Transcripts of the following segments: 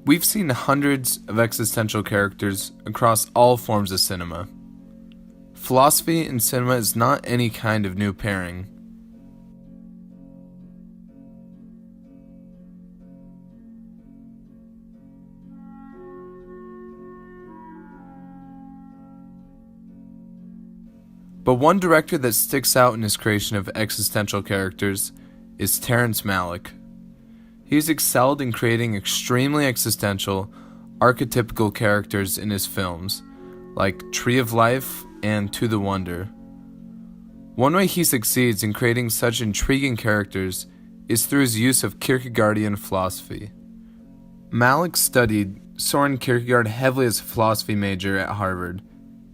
We've seen hundreds of existential characters across all forms of cinema. Philosophy and cinema is not any kind of new pairing. But one director that sticks out in his creation of existential characters is Terrence Malick. He's excelled in creating extremely existential, archetypical characters in his films, like Tree of Life and To the Wonder. One way he succeeds in creating such intriguing characters is through his use of Kierkegaardian philosophy. Malick studied Soren Kierkegaard heavily as a philosophy major at Harvard,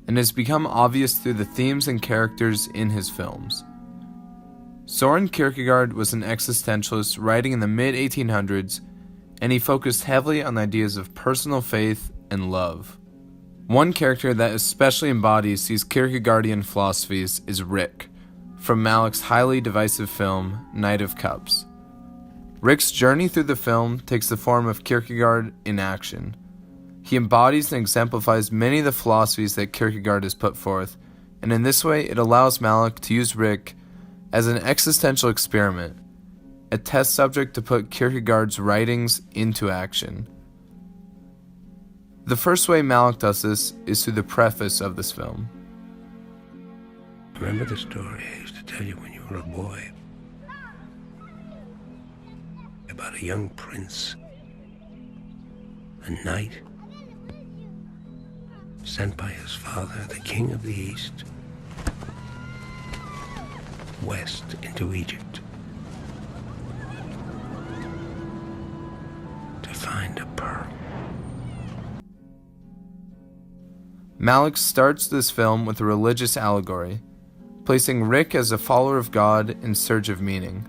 and has become obvious through the themes and characters in his films. Soren Kierkegaard was an existentialist writing in the mid-1800s, and he focused heavily on the ideas of personal faith and love. One character that especially embodies these Kierkegaardian philosophies is Rick, from Malick's highly divisive film, Knight of Cups. Rick's journey through the film takes the form of Kierkegaard in action. He embodies and exemplifies many of the philosophies that Kierkegaard has put forth, and in this way it allows Malick to use Rick as an existential experiment, a test subject to put Kierkegaard's writings into action. The first way Malick does this is through the preface of this film. Remember the story I used to tell you when you were a boy? About a young prince, a knight, sent by his father, the king of the East, west into Egypt to find a pearl. Malick starts this film with a religious allegory, placing Rick as a follower of God in search of meaning.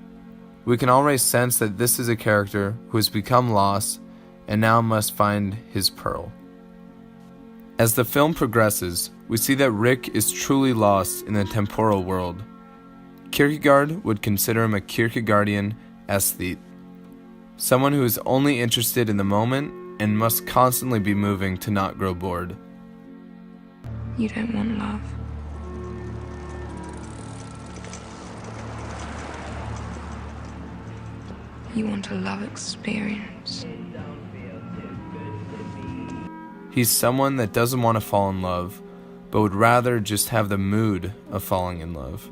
We can already sense that this is a character who has become lost and now must find his pearl. As the film progresses, we see that Rick is truly lost in the temporal world. Kierkegaard would consider him a Kierkegaardian aesthete, someone who is only interested in the moment and must constantly be moving to not grow bored. You don't want love. You want a love experience. He's someone that doesn't want to fall in love, but would rather just have the mood of falling in love.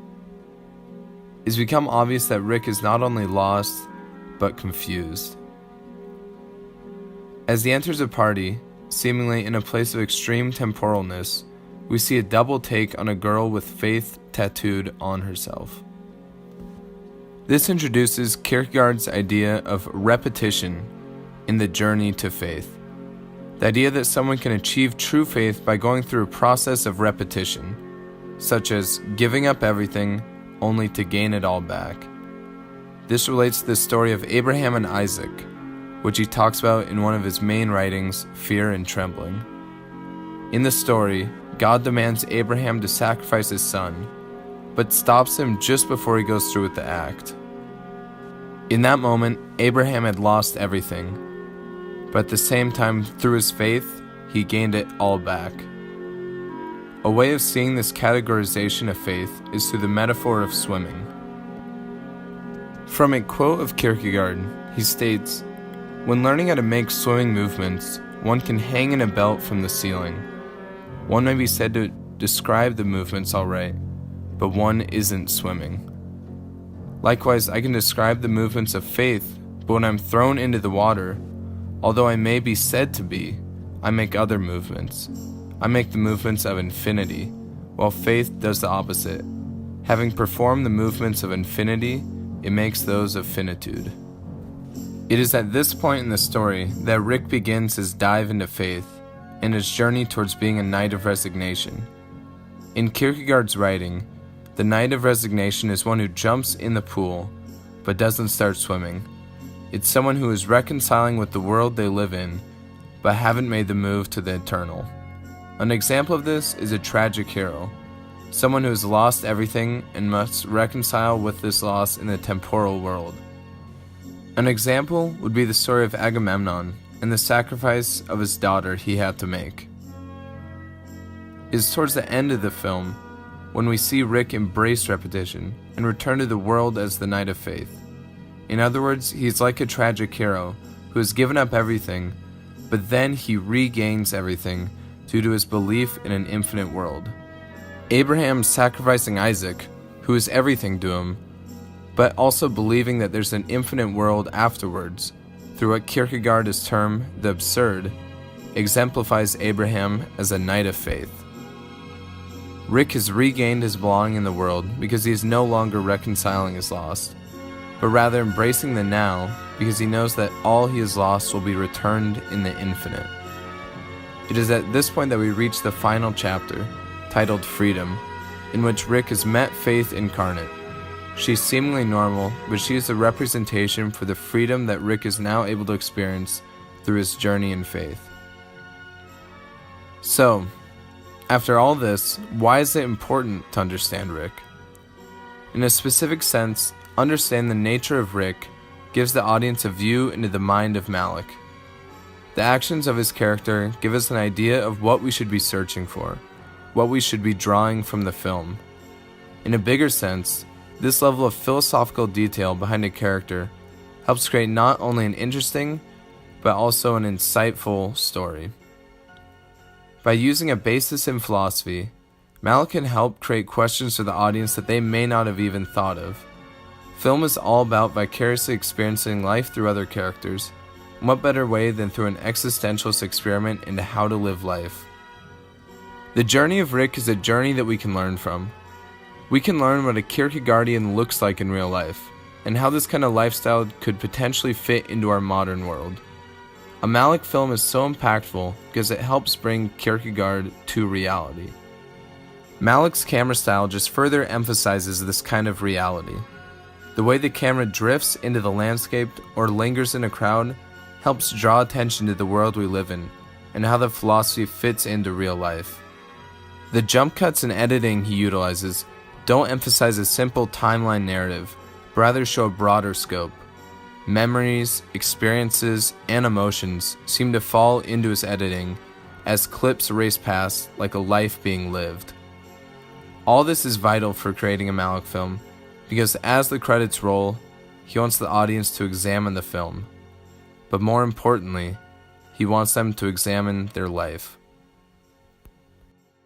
It's become obvious that Rick is not only lost, but confused. As he enters a party, seemingly in a place of extreme temporalness, we see a double take on a girl with faith tattooed on herself. This introduces Kierkegaard's idea of repetition in the journey to faith. The idea that someone can achieve true faith by going through a process of repetition, such as giving up everything only to gain it all back. This relates to the story of Abraham and Isaac, which he talks about in one of his main writings, Fear and Trembling. In the story, God demands Abraham to sacrifice his son, but stops him just before he goes through with the act. In that moment, Abraham had lost everything, but at the same time, through his faith, he gained it all back. A way of seeing this categorization of faith is through the metaphor of swimming. From a quote of Kierkegaard, he states, "When learning how to make swimming movements, one can hang in a belt from the ceiling. One may be said to describe the movements all right, but one isn't swimming. Likewise, I can describe the movements of faith, but when I'm thrown into the water, although I may be said to be, I make other movements. I make the movements of infinity, while faith does the opposite. Having performed the movements of infinity, it makes those of finitude." It is at this point in the story that Rick begins his dive into faith and his journey towards being a knight of resignation. In Kierkegaard's writing, the knight of resignation is one who jumps in the pool, but doesn't start swimming. It's someone who is reconciling with the world they live in, but haven't made the move to the eternal. An example of this is a tragic hero, someone who has lost everything and must reconcile with this loss in the temporal world. An example would be the story of Agamemnon and the sacrifice of his daughter he had to make. It is towards the end of the film when we see Rick embrace repetition and return to the world as the Knight of Faith. In other words, he is like a tragic hero who has given up everything, but then he regains everything due to his belief in an infinite world. Abraham sacrificing Isaac, who is everything to him, but also believing that there's an infinite world afterwards, through what Kierkegaard has termed the absurd, exemplifies Abraham as a knight of faith. Rick has regained his belonging in the world because he is no longer reconciling his loss, but rather embracing the now because he knows that all he has lost will be returned in the infinite. It is at this point that we reach the final chapter, titled Freedom, in which Rick has met Faith incarnate. She's seemingly normal, but she is a representation for the freedom that Rick is now able to experience through his journey in faith. So, after all this, why is it important to understand Rick? In a specific sense, understand the nature of Rick gives the audience a view into the mind of Malick. The actions of his character give us an idea of what we should be searching for, what we should be drawing from the film. In a bigger sense, this level of philosophical detail behind a character helps create not only an interesting, but also an insightful story. By using a basis in philosophy, Malick can help create questions for the audience that they may not have even thought of. Film is all about vicariously experiencing life through other characters, and what better way than through an existentialist experiment into how to live life. The journey of Rick is a journey that we can learn from. We can learn what a Kierkegaardian looks like in real life, and how this kind of lifestyle could potentially fit into our modern world. A Malick film is so impactful because it helps bring Kierkegaard to reality. Malick's camera style just further emphasizes this kind of reality. The way the camera drifts into the landscape or lingers in a crowd helps draw attention to the world we live in, and how the philosophy fits into real life. The jump cuts and editing he utilizes don't emphasize a simple timeline narrative, but rather show a broader scope. Memories, experiences, and emotions seem to fall into his editing as clips race past like a life being lived. All this is vital for creating a Malick film, because as the credits roll, he wants the audience to examine the film. But more importantly, he wants them to examine their life.